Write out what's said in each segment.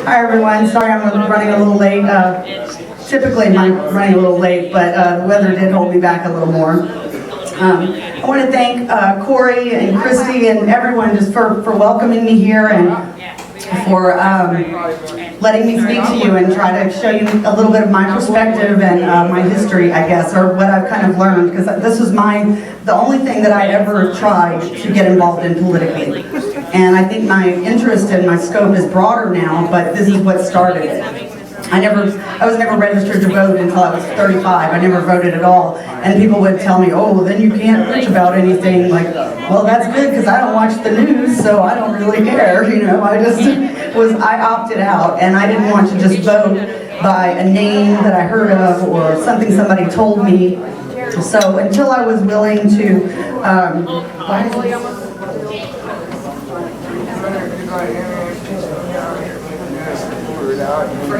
Hi everyone, sorry I'm running a little late. Typically I'm running a little late, but the weather did hold me back a little more. I want to thank Corey and Christy and everyone just for welcoming me here and for letting me speak to you and try to show you a little bit of my perspective and my history, I guess, or what I've kind of learned, because this was the only thing that I ever tried to get involved in politically. And I think my interest and my scope is broader now, but this is what started it. I was never registered to vote until I was 35. I never voted at all. And people would tell me, oh, well, then you can't preach about anything. Like, well, that's good because I don't watch the news, so I don't really care. You know, I opted out, and I didn't want to just vote by a name that I heard of or something somebody told me. So until I was willing to,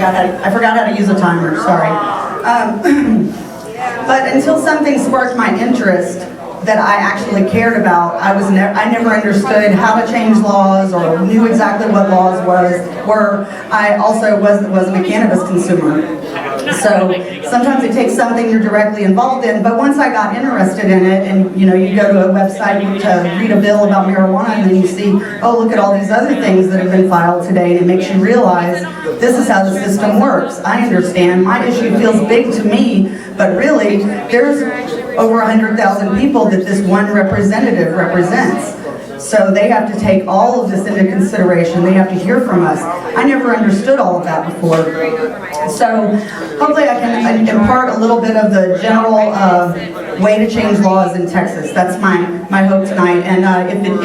I forgot how to use a timer, sorry. But until something sparked my interest that I actually cared about, I never understood how to change laws or knew exactly what laws were. I also wasn't a cannabis consumer. So sometimes it takes something you're directly involved in, but once I got interested in it, and you go to a website to read a bill about marijuana, and then you see, oh, look at all these other things that have been filed today, and it makes you realize this is how the system works. I understand, my issue feels big to me, but really, there's over 100,000 people that this one representative represents. So they have to take all of this into consideration. They have to hear from us. I never understood all of that before. So hopefully I can impart a little bit of the general way to change laws in Texas. That's my hope tonight. And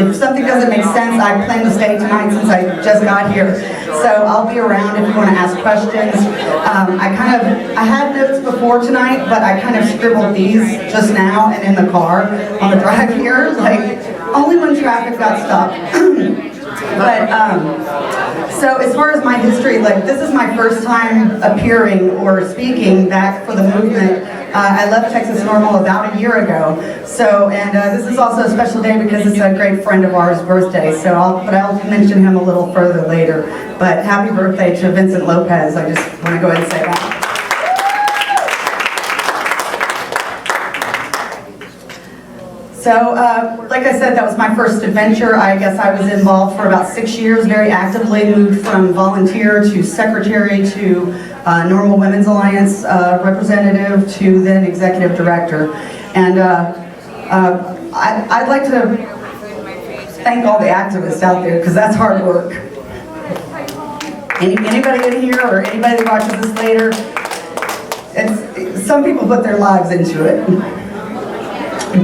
if something doesn't make sense, I plan to stay tonight since I just got here. So I'll be around if you want to ask questions. I had notes before tonight, but I kind of scribbled these just now and in the car on the drive here, like only when traffic got stopped. But so as far as my history, like this is my first time appearing or speaking back for the movement. I left Texas NORML about a year ago. So, and this is also a special day because it's a great friend of ours' birthday. So I'll mention him a little further later. But happy birthday to Vincent Lopez. I just want to go ahead and say that. So, like I said, that was my first adventure. I guess I was involved for about 6 years, very actively, moved from volunteer to secretary to NORML Women's Alliance representative to then executive director. And I'd like to thank all the activists out there, because that's hard work. Anybody in here or anybody that watches this later, some people put their lives into it.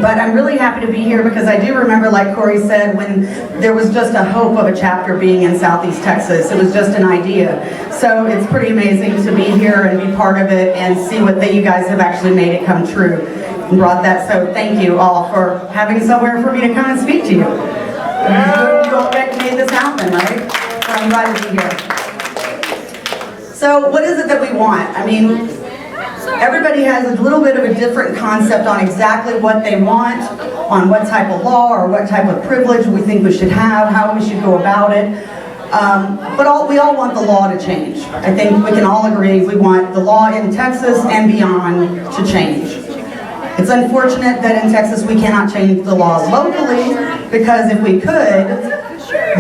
But I'm really happy to be here because I do remember, like Corey said, when there was just a hope of a chapter being in Southeast Texas. It was just an idea. So it's pretty amazing to be here and be part of it and see what you guys have actually made it come true and brought that. So thank you all for having somewhere for me to come and speak to you. You all made this happen, right? So I'm glad to be here. So what is it that we want? I mean, everybody has a little bit of a different concept on exactly what they want, on what type of law or what type of privilege we think we should have, how we should go about it. But we all want the law to change. I think we can all agree we want the law in Texas and beyond to change. It's unfortunate that in Texas we cannot change the laws locally, because if we could,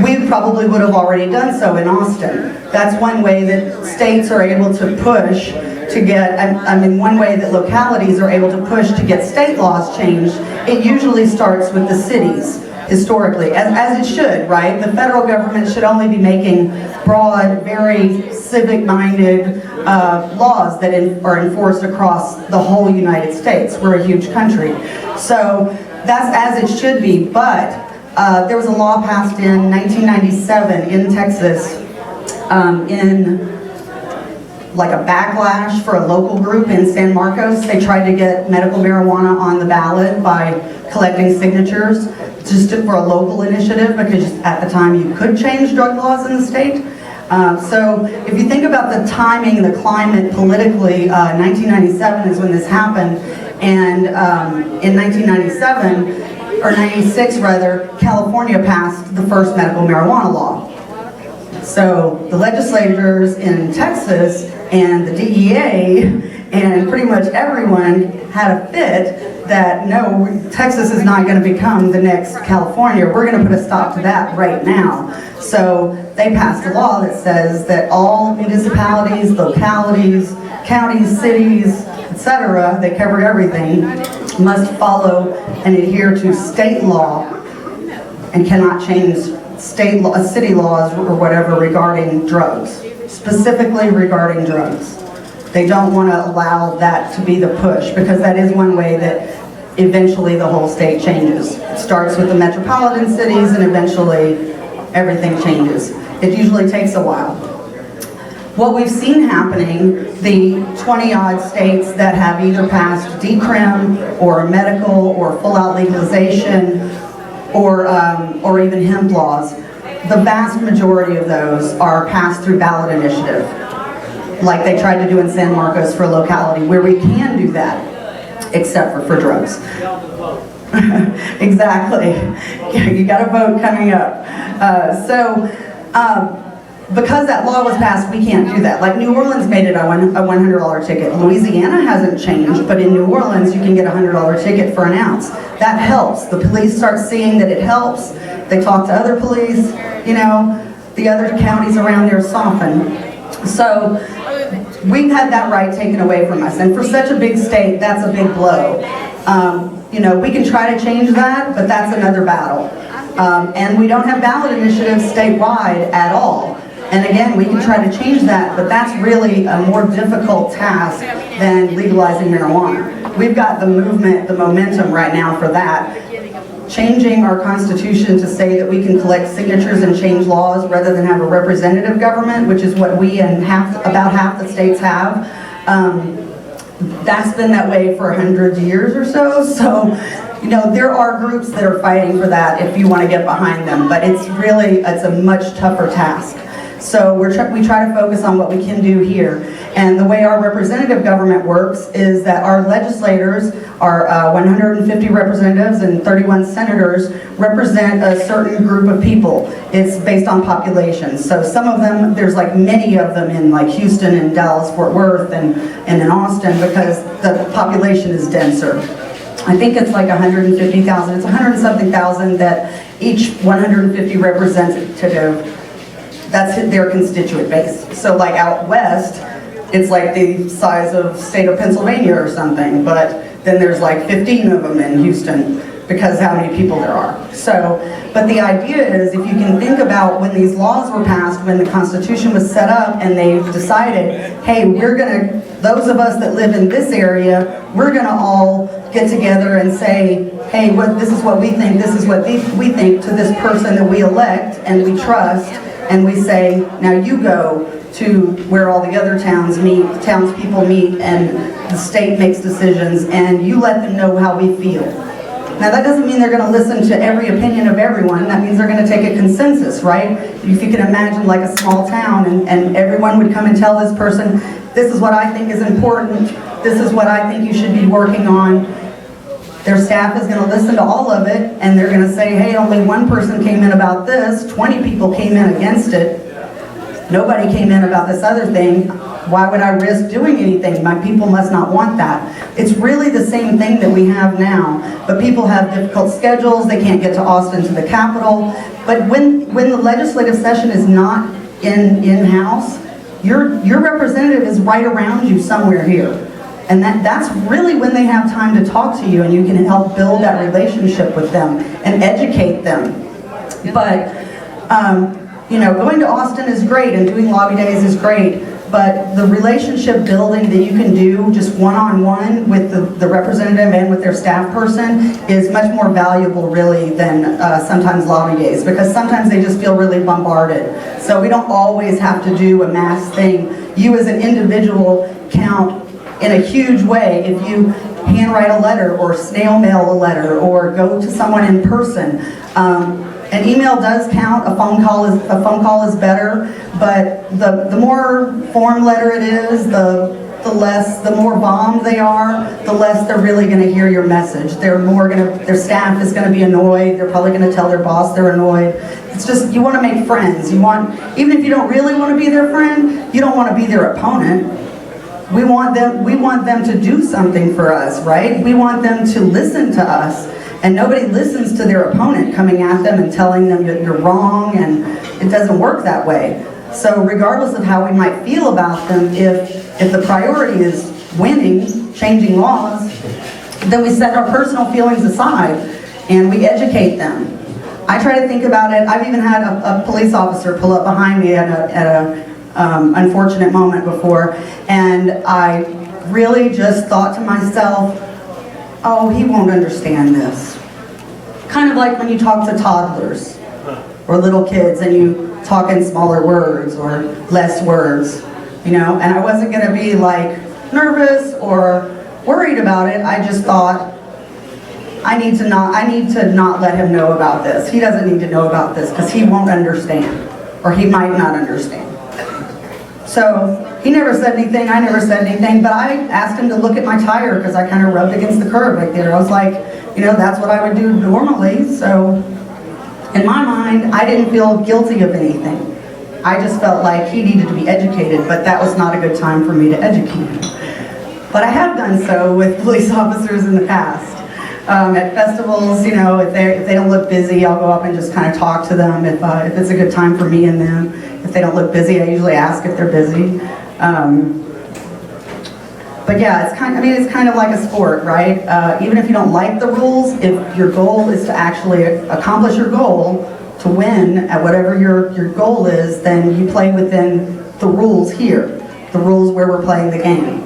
we probably would have already done so in Austin. That's one way that states are able to push to get, one way that localities are able to push to get state laws changed. It usually starts with the cities, historically, as it should, right? The federal government should only be making broad, very civic-minded laws that are enforced across the whole United States. We're a huge country. So that's as it should be, but there was a law passed in 1997 in Texas in like a backlash for a local group in San Marcos. They tried to get medical marijuana on the ballot by collecting signatures just for a local initiative, because at the time you could change drug laws in the state. So if you think about the timing, the climate politically, 1997 is when this happened, and in 1997, or 96 rather, California passed the first medical marijuana law. So the legislators in Texas and the DEA and pretty much everyone had a fit that no, Texas is not going to become the next California. We're going to put a stop to that right now. So they passed a law that says that all municipalities, localities, counties, cities, etc., they covered everything, must follow and adhere to state law and cannot change state law, city laws or whatever regarding drugs, specifically regarding drugs. They don't want to allow that to be the push, because that is one way that eventually the whole state changes. It starts with the metropolitan cities and eventually everything changes. It usually takes a while. What we've seen happening, the 20-odd states that have either passed decrim or medical or full-out legalization or even hemp laws, the vast majority of those are passed through ballot initiative, like they tried to do in San Marcos for a locality, where we can do that, except for drugs. Exactly. You got a vote coming up. Because that law was passed, we can't do that. Like New Orleans made it a $100 ticket. Louisiana hasn't changed, but in New Orleans you can get a $100 ticket for an ounce. That helps. The police start seeing that it helps. They talk to other police, you know, the other counties around there soften. So we've had that right taken away from us. And for such a big state, that's a big blow. You know, we can try to change that, but that's another battle. And we don't have ballot initiatives statewide at all. And again, we can try to change that, but that's really a more difficult task than legalizing marijuana. We've got the movement, the momentum right now for that. Changing our constitution to say that we can collect signatures and change laws rather than have a representative government, which is what we and about half the states have. That's been that way for 100 years or so. So, you know, there are groups that are fighting for that if you want to get behind them, but it's a much tougher task. So we try to focus on what we can do here. And the way our representative government works is that our legislators, our 150 representatives and 31 senators represent a certain group of people. It's based on population. So some of them, there's like many of them in like Houston and Dallas, Fort Worth and in Austin, because the population is denser. I think it's like 150,000, it's 100-something thousand that each 150 representative, that's their constituent base. So like out west, it's like the size of state of Pennsylvania or something, but then there's like 15 of them in Houston because how many people there are. So, but the idea is, if you can think about when these laws were passed, when the Constitution was set up and they decided, hey, those of us that live in this area, we're gonna all get together and say, hey, this is what we think, this is what we think to this person that we elect and we trust, and we say, now you go to where all the other townspeople meet, and the state makes decisions, and you let them know how we feel. Now that doesn't mean they're going to listen to every opinion of everyone. That means they're going to take a consensus, right? If you can imagine like a small town and everyone would come and tell this person, this is what I think is important, this is what I think you should be working on. Their staff is going to listen to all of it, and they're going to say, hey, only one person came in about this, 20 people came in against it, nobody came in about this other thing. Why would I risk doing anything? My people must not want that. It's really the same thing that we have now, but people have difficult schedules, they can't get to Austin to the Capitol. But when the legislative session is not in-house, your representative is right around you somewhere here. And that's really when they have time to talk to you, and you can help build that relationship with them and educate them. But, you know, going to Austin is great and doing lobby days is great, but the relationship building that you can do just one-on-one with the representative and with their staff person is much more valuable really than sometimes lobby days, because sometimes they just feel really bombarded. So we don't always have to do a mass thing. You as an individual count in a huge way if you handwrite a letter or snail mail a letter or go to someone in person. An email does count, a phone call is better, but the more form letter it is, the the more bombed they are, the less they're really going to hear your message. Their staff is going to be annoyed. They're probably going to tell their boss they're annoyed. It's just, you want to make friends. Even if you don't really want to be their friend, you don't want to be their opponent. We want them to do something for us, right? We want them to listen to us. And nobody listens to their opponent coming at them and telling them you're wrong, and it doesn't work that way. So regardless of how we might feel about them, if the priority is winning, changing laws, then we set our personal feelings aside and we educate them. I try to think about it. I've even had a police officer pull up behind me at a unfortunate moment before, and I really just thought to myself, oh, he won't understand this. Kind of like when you talk to toddlers or little kids and you talk in smaller words or less words, you know, and I wasn't going to be like nervous or worried about it. I just thought, I need to not let him know about this. He doesn't need to know about this because he won't understand, or he might not understand. So he never said anything, I never said anything, but I asked him to look at my tire because I kind of rubbed against the curb right there. I was like, you know, that's what I would do normally. So in my mind, I didn't feel guilty of anything. I just felt like he needed to be educated, but that was not a good time for me to educate him. But I have done so with police officers in the past. At festivals, you know, if they don't look busy, I'll go up and just kind of talk to them if it's a good time for me and them. If they don't look busy, I usually ask if they're busy. But yeah, it's kind of like a sport, right? Even if you don't like the rules, if your goal is to actually accomplish your goal, to win at whatever your goal is, then you play within the rules here, the rules where we're playing the game.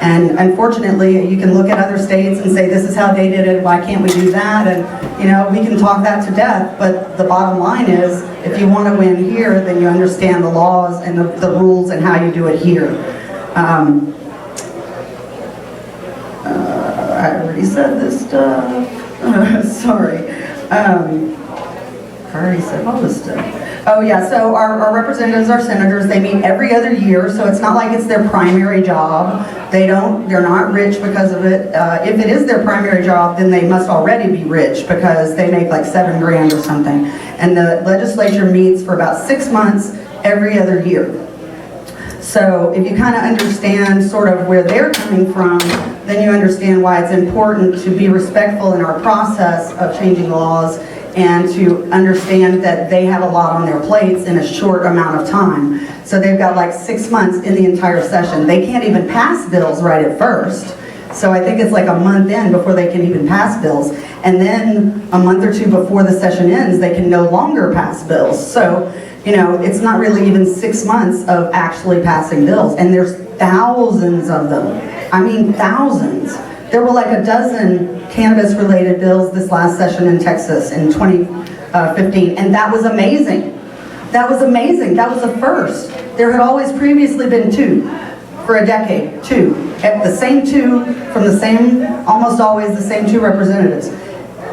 And unfortunately, you can look at other states and say, this is how they did it, why can't we do that? And, you know, we can talk that to death, but the bottom line is, if you want to win here, then you understand the laws and the rules and how you do it here. I already said this stuff. Sorry. I already said all this stuff. Oh yeah, so our representatives, our senators, they meet every other year, so it's not like it's their primary job. They're not rich because of it. If it is their primary job, then they must already be rich because they make like $7 grand or something. And the legislature meets for about 6 months every other year. So if you kind of understand sort of where they're coming from, then you understand why it's important to be respectful in our process of changing laws and to understand that they have a lot on their plates in a short amount of time. So they've got like 6 months in the entire session. They can't even pass bills right at first. So I think it's like a month in before they can even pass bills. And then a month or two before the session ends, they can no longer pass bills. So, you know, it's not really even 6 months of actually passing bills. And there's thousands of them. I mean, thousands. There were like a dozen cannabis-related bills this last session in Texas in 2015, and that was amazing. That was amazing. That was a first. There had always previously been 2 for a decade, 2. At the same 2 from the same, almost always the same 2 representatives,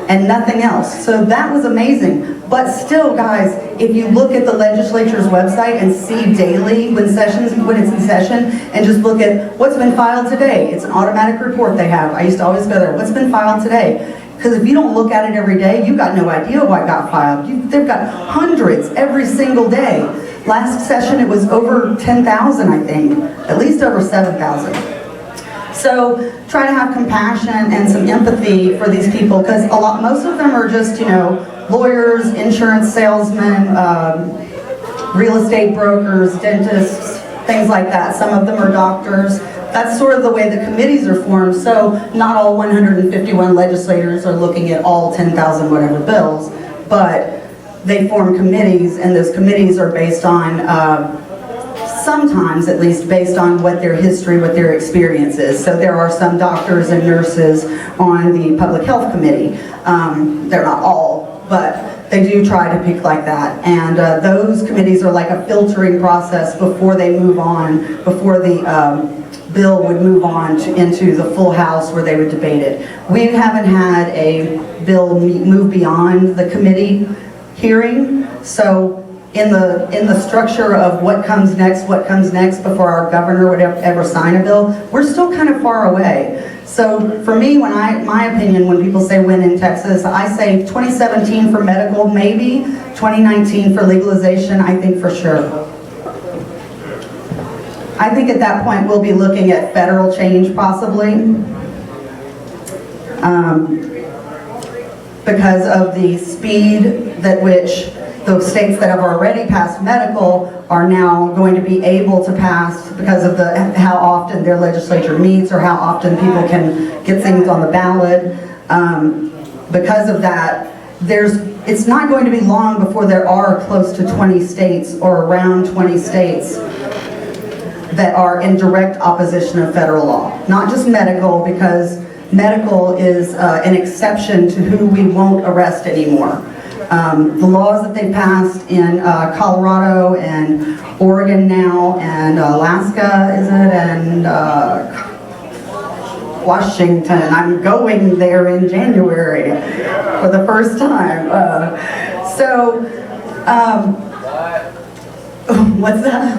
and nothing else. So that was amazing. But still, guys, if you look at the legislature's website and see daily when it's in session, and just look at what's been filed today. It's an automatic report they have. I used to always go there. What's been filed today? Because if you don't look at it every day, you've got no idea what got filed. They've got hundreds every single day. Last session it was over 10,000, I think, at least over 7,000. So try to have compassion and some empathy for these people, because most of them are just, you know, lawyers, insurance salesmen, real estate brokers, dentists, things like that. Some of them are doctors. That's sort of the way the committees are formed. So not all 151 legislators are looking at all 10,000 whatever bills, but they form committees, and those committees are based on, sometimes at least based on what their history, what their experience is. So there are some doctors and nurses on the public health committee. They're not all, but they do try to pick like that. And those committees are like a filtering process before they move on, before the bill would move on into the full House where they would debate it. We haven't had a bill move beyond the committee hearing, so in the structure of what comes next before our governor would ever sign a bill, we're still kind of far away. So for me, my opinion, when people say win in Texas, I say 2017 for medical, maybe. 2019 for legalization, I think for sure. I think at that point we'll be looking at federal change possibly. Because of the speed at which those states that have already passed medical are now going to be able to pass, because of how often their legislature meets or how often people can get things on the ballot. Because of that, it's not going to be long before there are close to 20 states or around 20 states that are in direct opposition of federal law. Not just medical, because medical is an exception to who we won't arrest anymore. The laws that they passed in Colorado and Oregon now and Alaska, is it, and Washington. I'm going there in January for the first time. What's that?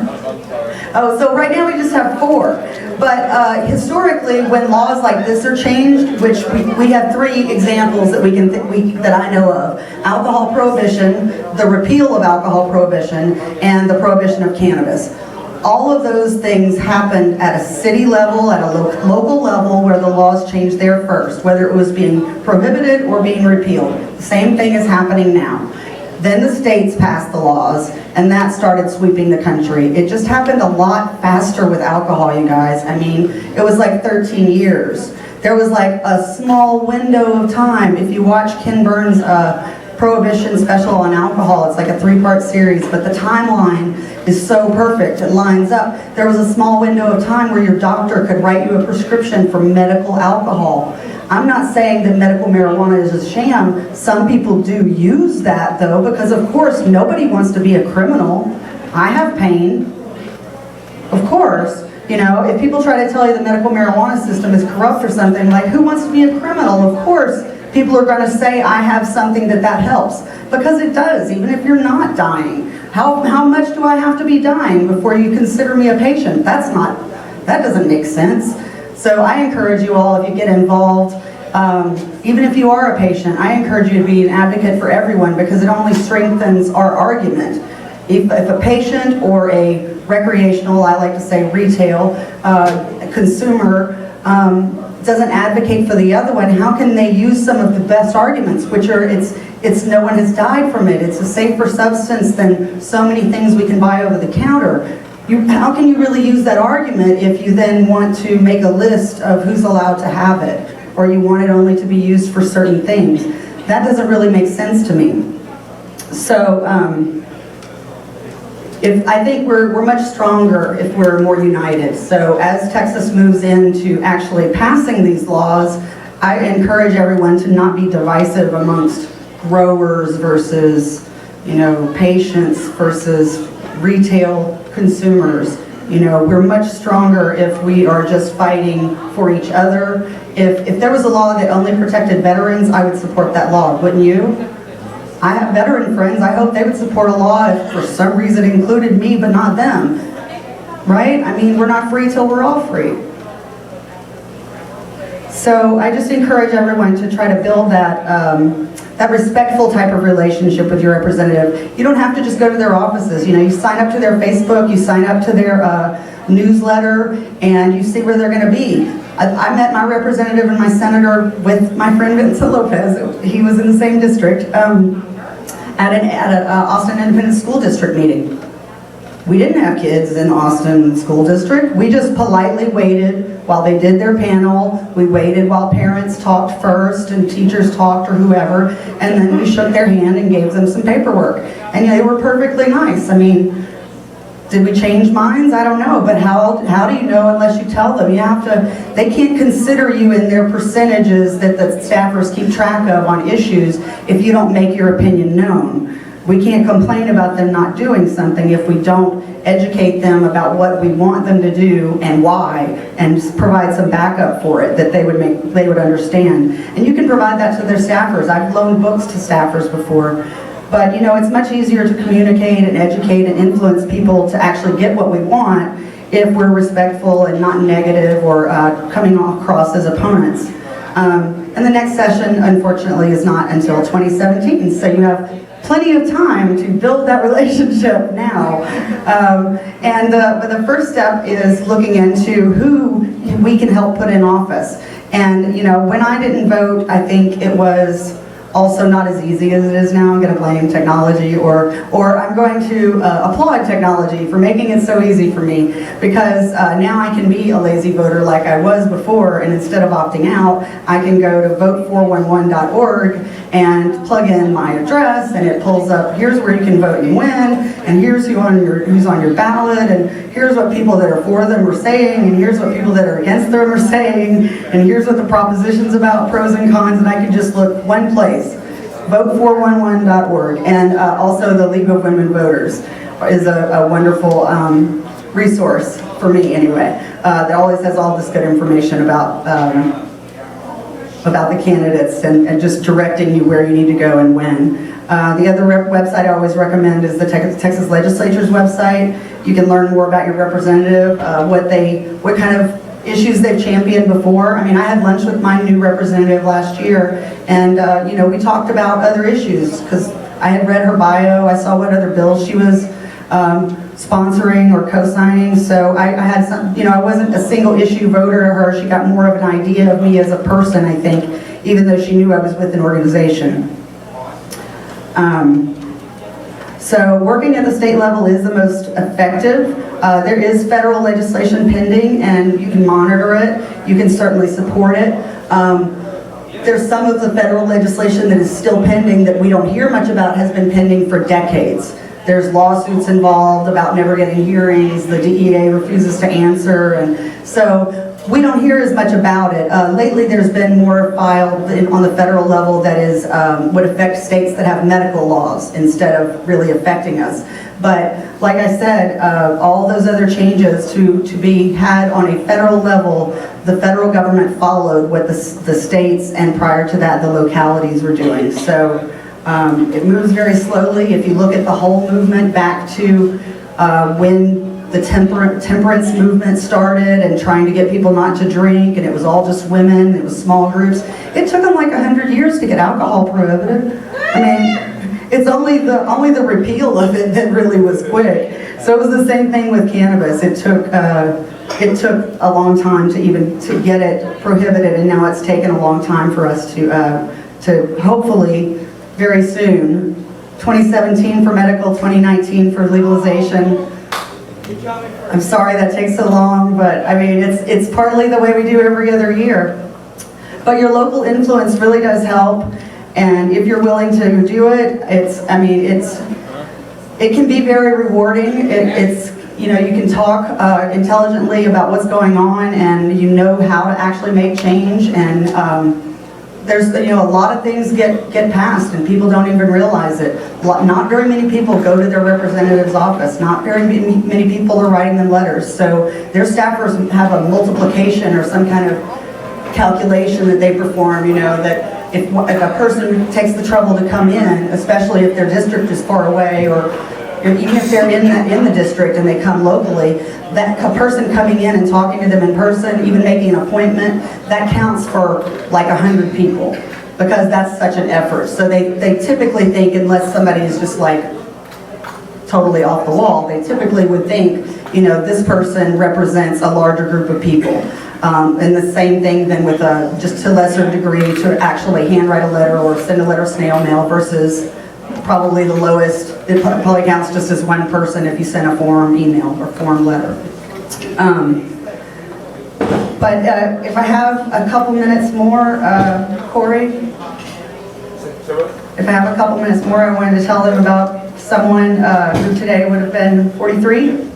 Oh, so right now we just have 4. But historically, when laws like this are changed, which we have 3 examples that that I know of: alcohol prohibition, the repeal of alcohol prohibition, and the prohibition of cannabis. All of those things happened at a city level, at a local level, where the laws changed there first, whether it was being prohibited or being repealed. The same thing is happening now. Then the states passed the laws, and that started sweeping the country. It just happened a lot faster with alcohol, you guys. I mean, it was like 13 years. There was like a small window of time. If you watch Ken Burns' Prohibition special on alcohol, it's like a 3-part series, but the timeline is so perfect, it lines up. There was a small window of time where your doctor could write you a prescription for medical alcohol. I'm not saying that medical marijuana is a sham. Some people do use that though, because of course nobody wants to be a criminal. I have pain. Of course, you know, if people try to tell you the medical marijuana system is corrupt or something, like, who wants to be a criminal? Of course, people are going to say, I have something that helps. Because it does, even if you're not dying. How much do I have to be dying before you consider me a patient? That doesn't make sense. So I encourage you all, if you get involved, even if you are a patient, I encourage you to be an advocate for everyone, because it only strengthens our argument. If a patient or a recreational, I like to say retail, consumer doesn't advocate for the other one, how can they use some of the best arguments, which are it's no one has died from it, it's a safer substance than so many things we can buy over the counter. How can you really use that argument if you then want to make a list of who's allowed to have it, or you want it only to be used for certain things? That doesn't really make sense to me. So I think we're much stronger if we're more united. So as Texas moves into actually passing these laws, I encourage everyone to not be divisive amongst growers versus, patients versus retail consumers. We're much stronger if we are just fighting for each other. If there was a law that only protected veterans, I would support that law, wouldn't you? I have veteran friends. I hope they would support a law if for some reason it included me but not them. Right? I mean, we're not free till we're all free. So I just encourage everyone to try to build that respectful type of relationship with your representative. You don't have to just go to their offices. You sign up to their Facebook, you sign up to their newsletter, and you see where they're going to be. I met my representative and my senator with my friend Vincent Lopez. He was in the same district at an Austin Independent School District meeting. We didn't have kids in Austin School District. We just politely waited while they did their panel. We waited while parents talked first and teachers talked or whoever, and then we shook their hand and gave them some paperwork. And they were perfectly nice. I mean, did we change minds? I don't know, but how do you know unless you tell them? They can't consider you in their percentages that the staffers keep track of on issues if you don't make your opinion known. We can't complain about them not doing something if we don't educate them about what we want them to do and why, and provide some backup for it that they would understand. And you can provide that to their staffers. I've loaned books to staffers before. But you know, it's much easier to communicate and educate and influence people to actually get what we want if we're respectful and not negative or coming across as opponents. And the next session, unfortunately, is not until 2017, so you have plenty of time to build that relationship now. But the first step is looking into who we can help put in office. And you know, when I didn't vote, I think it was also not as easy as it is now. I'm going to blame technology, or I'm going to applaud technology for making it so easy for me, because now I can be a lazy voter like I was before, and instead of opting out, I can go to vote411.org and plug in my address, and it pulls up, here's where you can vote and win, and here's who's on your ballot, and here's what people that are for them are saying, and here's what people that are against them are saying, and here's what the propositions about, pros and cons, and I can just look one place, vote411.org, and also the League of Women Voters is a wonderful resource for me anyway, that always has all this good information about the candidates and just directing you where you need to go and when. The other website I always recommend is the Texas Legislature's website. You can learn more about your representative, what kind of issues they've championed before. I mean, I had lunch with my new representative last year, and you know, we talked about other issues because I had read her bio, I saw what other bills she was sponsoring or co-signing, so I had some, you know, I wasn't a single issue voter to her. She got more of an idea of me as a person, I think, even though she knew I was with an organization. So working at the state level is the most effective. There is federal legislation pending, and you can monitor it. You can certainly support it. There's some of the federal legislation that is still pending that we don't hear much about, has been pending for decades. There's lawsuits involved about never getting hearings, the DEA refuses to answer, and so we don't hear as much about it. Lately there's been more filed on the federal level that is would affect states that have medical laws instead of really affecting us. But like I said, all those other changes to be had on a federal level, the federal government followed what the states and prior to that the localities were doing. So it moves very slowly. If you look at the whole movement back to when the temperance movement started and trying to get people not to drink, and it was all just women, it was small groups. It took them like 100 years to get alcohol prohibited. I mean, it's only the repeal of it that really was quick. So it was the same thing with cannabis. It took a long time to get it prohibited, and now it's taken a long time for us to hopefully very soon, 2017 for medical, 2019 for legalization. I'm sorry that takes so long, but I mean, it's partly the way we do every other year. But your local influence really does help, and if you're willing to do it, it can be very rewarding. You know, you can talk intelligently about what's going on, and you know how to actually make change, and there's, you know, a lot of things get passed and people don't even realize it. Not very many people go to their representative's office. Not very many people are writing them letters. So their staffers have a multiplication or some kind of calculation that they perform, you know, that if a person takes the trouble to come in, especially if their district is far away, or even if they're in the district and they come locally, that person coming in and talking to them in person, even making an appointment, that counts for like 100 people, because that's such an effort. So they typically think, unless somebody is just like totally off the wall, they typically would think, you know, this person represents a larger group of people. And the same thing then with just to lesser degree to actually handwrite a letter or send a letter snail mail versus probably the lowest. It probably counts just as one person if you send a form email or form letter. But if I have a couple minutes more, Corey, if I have a couple minutes more, I wanted to tell them about someone who today would have been 43.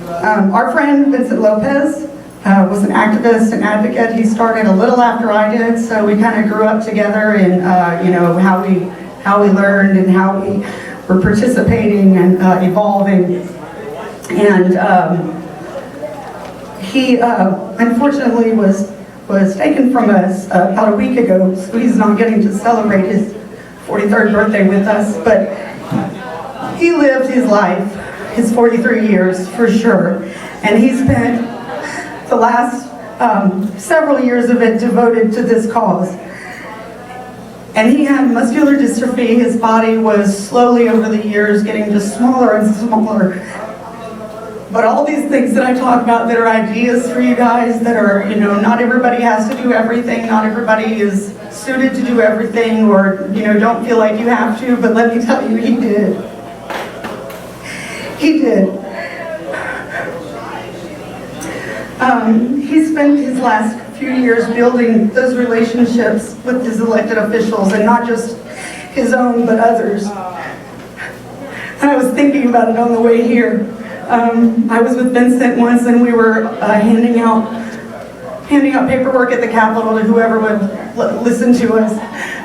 Our friend Vincent Lopez was an activist and advocate. He started a little after I did, so we kind of grew up together in you know, how we learned and how we were participating and evolving. And he unfortunately was taken from us about a week ago, so he's not getting to celebrate his 43rd birthday with us, but he lived his life, his 43 years for sure, and he spent the last several years of it devoted to this cause. And he had muscular dystrophy. His body was slowly over the years getting just smaller and smaller. But all these things that I talk about that are ideas for you guys, that are, you know, not everybody has to do everything, not everybody is suited to do everything, or, you know, don't feel like you have to, but let me tell you, he did. He did. He spent his last few years building those relationships with his elected officials, and not just his own, but others. And I was thinking about it on the way here. I was with Vincent once, and we were handing out paperwork at the Capitol to whoever would listen to us,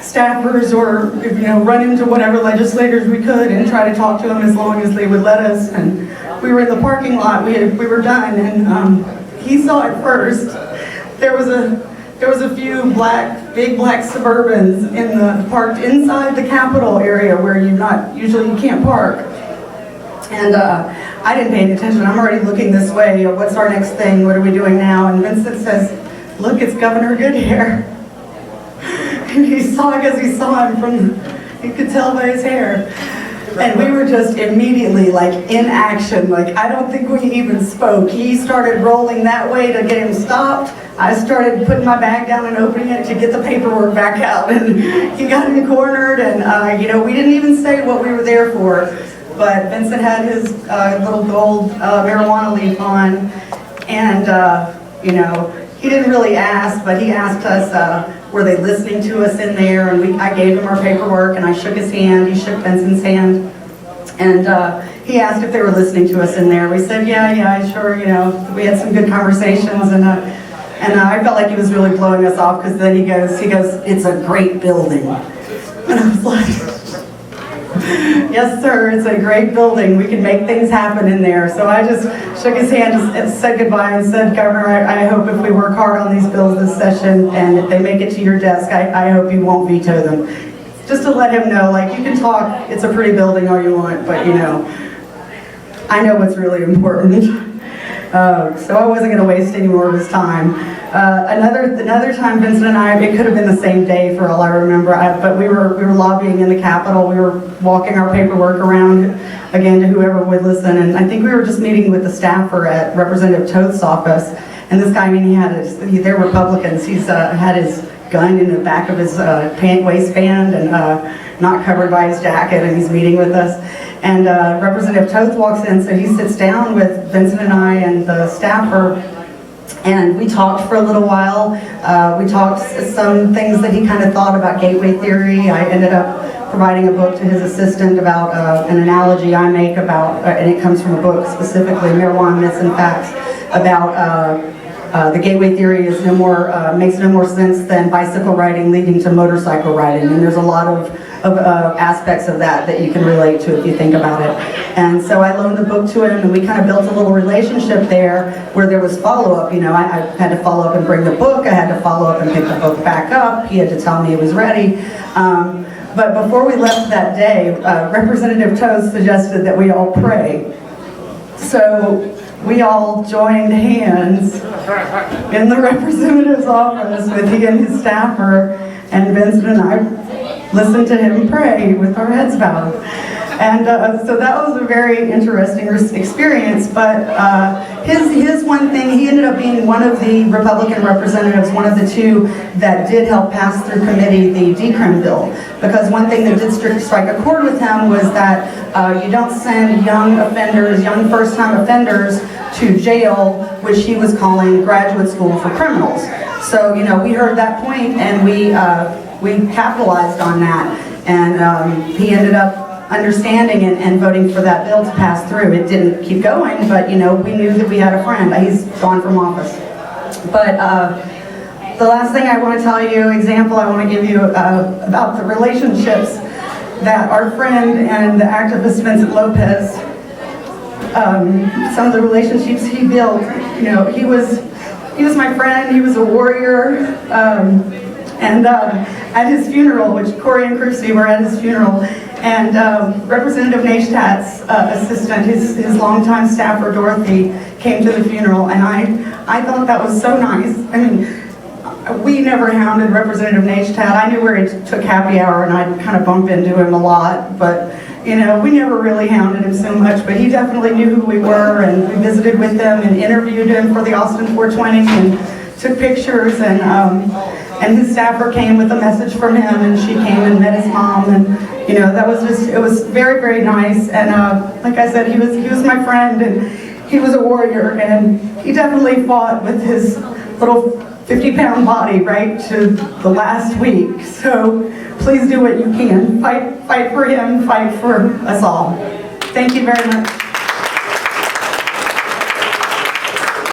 staffers, or, you know, run into whatever legislators we could and try to talk to them as long as they would let us. And we were in the parking lot. We were done, and he saw it first. There was a few big black Suburbans parked inside the Capitol area where you can't park. And I didn't pay any attention. I'm already looking this way. What's our next thing? What are we doing now? And Vincent says, "Look, it's Governor Goodhair." And he saw him you could tell by his hair. And we were just immediately like in action. Like, I don't think we even spoke. He started rolling that way to get him stopped. I started putting my bag down and opening it to get the paperwork back out. And he got him cornered, and you know, we didn't even say what we were there for. But Vincent had his little gold marijuana leaf on, and you know, he didn't really ask, but he asked us, were they listening to us in there? And I gave him our paperwork, and I shook his hand. He shook Vincent's hand, and he asked if they were listening to us in there. We said, yeah, sure. You know, we had some good conversations, and I felt like he was really blowing us off, because then he goes, "It's a great building," and I was like, "Yes, sir, it's a great building. We can make things happen in there." So I just shook his hand and said goodbye and said, "Governor, I hope if we work hard on these bills this session, and if they make it to your desk, I hope you won't veto them." Just to let him know, like, you can talk, it's a pretty building all you want, but, you know, I know what's really important. So I wasn't going to waste any more of his time. Another time, Vincent and I, it could have been the same day for all I remember, but we were lobbying in the Capitol. We were walking our paperwork around, again, to whoever would listen, and I think we were just meeting with the staffer at Representative Toth's office, and this guy, I mean, they're Republicans, he's had his gun in the back of his waistband, and not covered by his jacket, and he's meeting with us. And Representative Toth walks in, so he sits down with Vincent and I and the staffer, and we talked for a little while. We talked some things that he kind of thought about gateway theory. I ended up providing a book to his assistant about an analogy I make about, and it comes from a book specifically, Marijuana Myths and Facts, about the gateway theory is makes no more sense than bicycle riding leading to motorcycle riding, and there's a lot of aspects of that you can relate to if you think about it. And so I loaned the book to him, and we kind of built a little relationship there where there was follow-up. You know, I had to follow up and bring the book, I had to follow up and pick the book back up, he had to tell me it was ready. But before we left that day, Representative Toth suggested that we all pray. So we all joined hands in the representative's office with he and his staffer, and Vincent and I listened to him pray with our heads bowed. And so that was a very interesting experience, but his one thing, he ended up being one of the Republican representatives, one of the two that did help pass through committee the decrim bill, because one thing that did strike a chord with him was that you don't send young offenders, young first-time offenders to jail, which he was calling graduate school for criminals. So, you know, we heard that point, and we capitalized on that, and he ended up understanding and voting for that bill to pass through. It didn't keep going, but, you know, we knew that we had a friend. He's gone from office. But the last thing I want to tell you, example I want to give you about the relationships that our friend and the activist Vincent Lopez, some of the relationships he built. You know, he was my friend, he was a warrior. And at his funeral, which Corey and Christy were at his funeral, and Representative Neistat's assistant, his longtime staffer, Dorothy, came to the funeral, and I thought that was so nice. I mean, we never hounded Representative Neistat. I knew where he took happy hour, and I'd kind of bump into him a lot, but you know, we never really hounded him so much, but he definitely knew who we were, and we visited with them and interviewed him for the Austin 420 and took pictures, and his staffer came with a message from him, and she came and met his mom, and you know, that was just, it was very, very nice. And like I said, he was my friend, and he was a warrior, and he definitely fought with his little 50-pound body right to the last week. So please do what you can. Fight for him, fight for us all. Thank you very much.